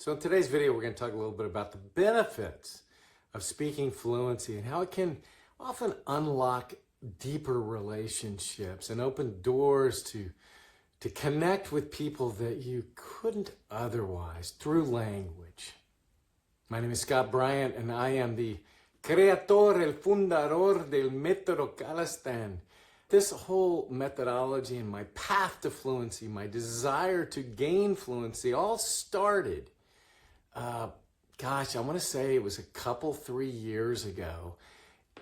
So in today's video, we're going to talk a little bit about the benefits of speaking fluency and how it can often unlock deeper relationships and open doors to connect with people that you couldn't otherwise through language. My name is Scott Bryant, and I am the creador, el fundador del método Calastan. This whole methodology and my path to fluency, my desire to gain fluency, all started, I want to say it was 3 years ago.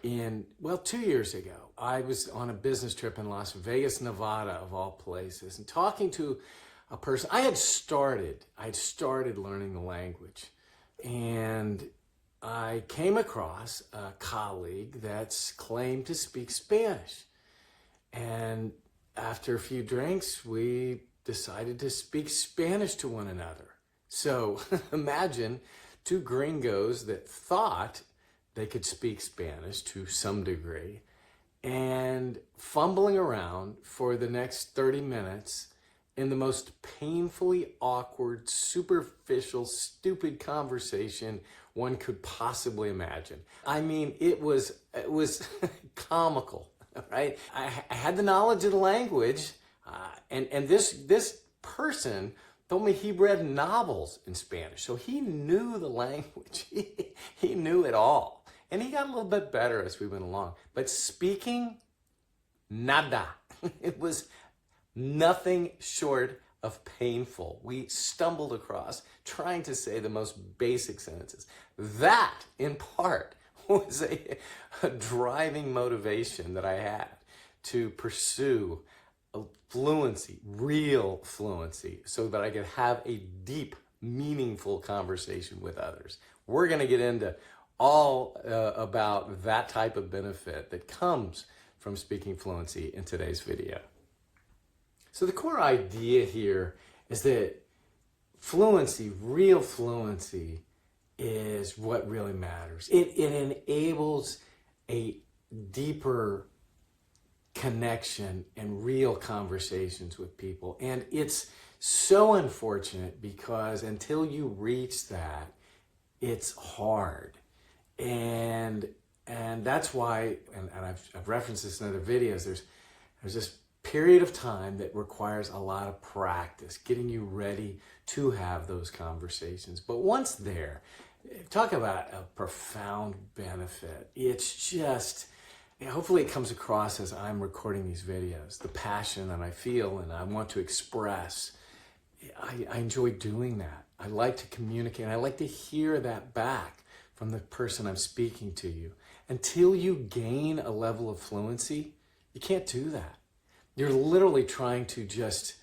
2 years ago, I was on a business trip in Las Vegas, Nevada, of all places, and talking to a person. I had started learning the language, and I came across a colleague that's claimed to speak Spanish. And after a few drinks, we decided to speak Spanish to one another. So imagine two gringos that thought they could speak Spanish to some degree and fumbling around for the next 30 minutes in the most painfully awkward, superficial, stupid conversation one could possibly imagine. I mean, it was comical, right? I had the knowledge of the language, and this person told me he read novels in Spanish, so he knew the language. He knew it all. And he got a little bit better as we went along. But speaking, nada. It was nothing short of painful. We stumbled across trying to say the most basic sentences. That, in part, was a driving motivation that I had to pursue fluency, real fluency, so that I could have a deep, meaningful conversation with others. We're going to get into all about that type of benefit that comes from speaking fluency in today's video. So the core idea here is that fluency, real fluency, is what really matters. It enables a deeper connection and real conversations with people. And it's so unfortunate because until you reach that, it's hard. And that's why, and I've referenced this in other videos, there's this period of time that requires a lot of practice, getting you ready to have those conversations. But once there, talk about a profound benefit. It's just, hopefully it comes across as I'm recording these videos, the passion that I feel and I want to express. I enjoy doing that. I like to communicate. I like to hear that back from the person I'm speaking to you. Until you gain a level of fluency, you can't do that. You're literally trying to just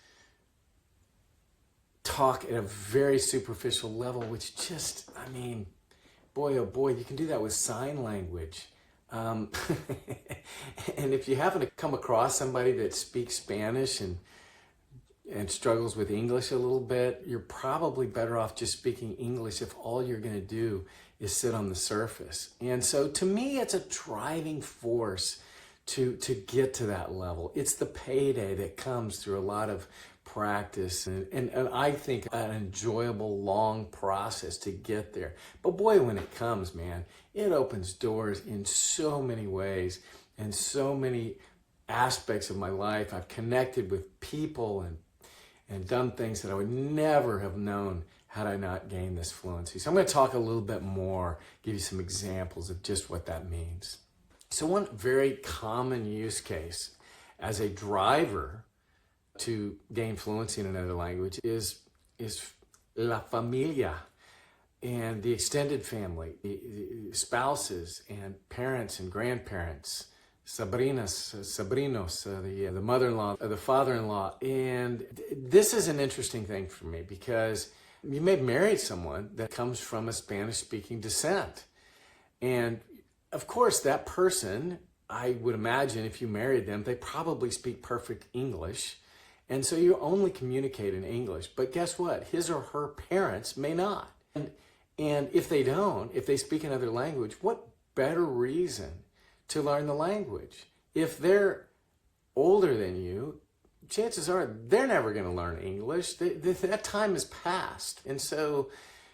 talk at a very superficial level, which just, I mean, boy, oh boy, you can do that with sign language. And if you happen to come across somebody that speaks Spanish and struggles with English a little bit, you're probably better off just speaking English if all you're going to do is sit on the surface. And so to me, it's a driving force to get to that level. It's the payday that comes through a lot of practice and I think an enjoyable long process to get there. But boy, when it comes, man, it opens doors in so many ways and so many aspects of my life. I've connected with people and done things that I would never have known had I not gained this fluency. So I'm going to talk a little bit more, give you some examples of just what that means. So one very common use case as a driver to gain fluency in another language is la familia, and the extended family, the spouses and parents and grandparents, sobrinas, sobrinos, the mother-in-law, the father-in-law. And this is an interesting thing for me because you may marry someone that comes from a Spanish-speaking descent. And of course, that person, I would imagine if you married them, they probably speak perfect English. And so you only communicate in English. But guess what? His or her parents may not. And if they don't, if they speak another language, what better reason to learn the language? If they're older than you, chances are they're never going to learn English. That time has passed. And so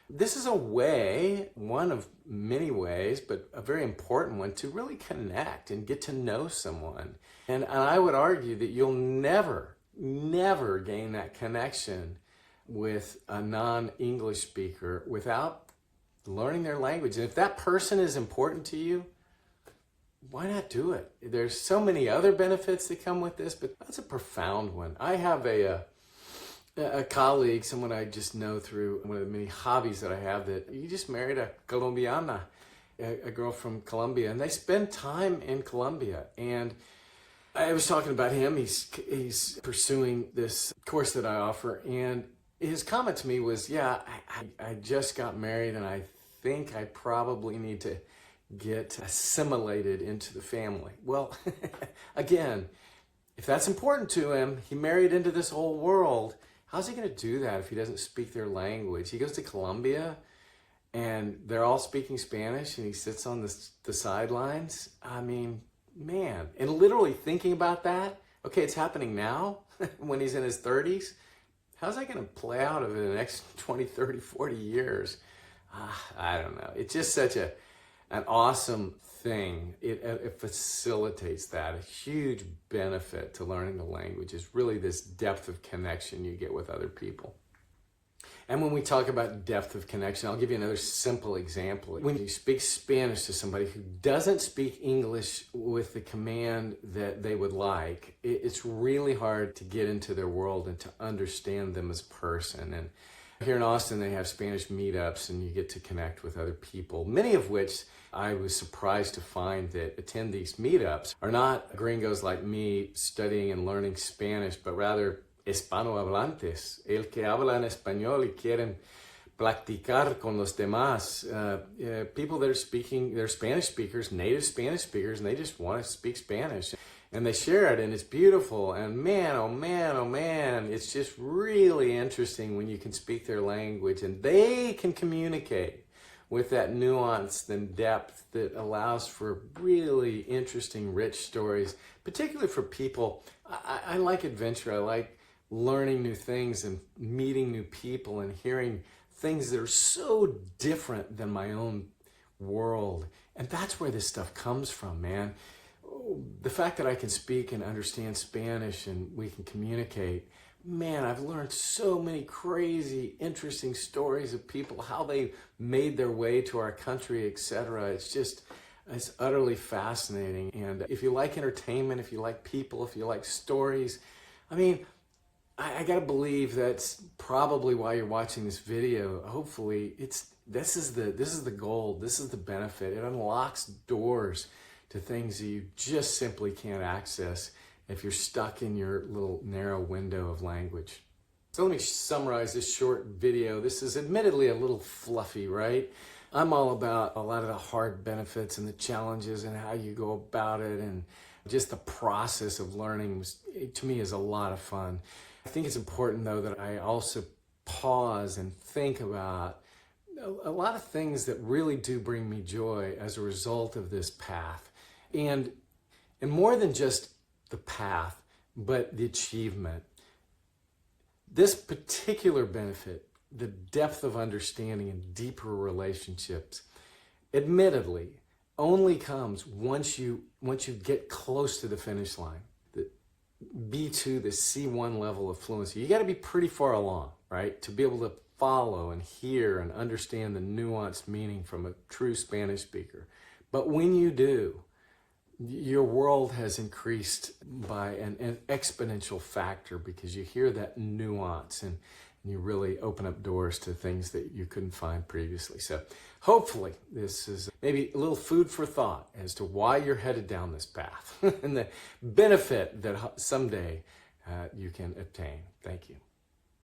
This is a way, one of many ways, but a very important one, to really connect and get to know someone. And I would argue that you'll never gain that connection with a non-English speaker without learning their language. And if that person is important to you, why not do it? There's so many other benefits that come with this, but that's a profound one. I have a colleague, someone I just know through one of the many hobbies that I have, that he just married a Colombiana, a girl from Colombia, and they spend time in Colombia. And I was talking about him. He's pursuing this course that I offer, and his comment to me was, yeah, I just got married, and I think I probably need to get assimilated into the family. Well, again, if that's important to him, he married into this whole world. How's he going to do that if he doesn't speak their language? He goes to Colombia and they're all speaking Spanish and he sits on the sidelines. I mean, man, and literally thinking about that, okay, it's happening now when he's in his 30s. How's that going to play out over the next 20, 30, 40 years? I don't know. It's just such an awesome thing. It facilitates that. A huge benefit to learning the language is really this depth of connection you get with other people. And when we talk about depth of connection, I'll give you another simple example. When you speak Spanish to somebody who doesn't speak English with the command that they would like, it's really hard to get into their world and to understand them as a person. And here in Austin, they have Spanish meetups and you get to connect with other people, many of which I was surprised to find that attend these meetups are not gringos like me studying and learning Spanish, but rather hispanohablantes, el que hablan español y quieren practicar con los demás. People that are speaking, they're Spanish speakers, native Spanish speakers, and they just want to speak Spanish. And they share it, and it's beautiful. And man, oh man, oh man, it's just really interesting when you can speak their language and they can communicate with that nuance and depth that allows for really interesting, rich stories, particularly for people. I like adventure. I like learning new things and meeting new people and hearing things that are so different than my own world. And that's where this stuff comes from, man. The fact that I can speak and understand Spanish and we can communicate, man, I've learned so many crazy, interesting stories of people, how they made their way to our country, etc. It's utterly fascinating. And if you like entertainment, if you like people, if you like stories, I mean, I gotta believe that's probably why you're watching this video. Hopefully, this is the gold, this is the benefit. It unlocks doors to things that you just simply can't access if you're stuck in your little narrow window of language. So let me summarize this short video. This is admittedly a little fluffy, right? I'm all about a lot of the hard benefits and the challenges and how you go about it, and just the process of learning to me is a lot of fun. I think it's important though that I also pause and think about a lot of things that really do bring me joy as a result of this path. And more than just the path, but the achievement. This particular benefit, the depth of understanding and deeper relationships, admittedly, only comes once you get close to the finish line. The B2, the C1 level of fluency. You got to be pretty far along, right? To be able to follow and hear and understand the nuanced meaning from a true Spanish speaker. But when you do, your world has increased by an exponential factor because you hear that nuance and you really open up doors to things that you couldn't find previously. So hopefully this is maybe a little food for thought as to why you're headed down this path and the benefit that someday you can obtain. Thank you.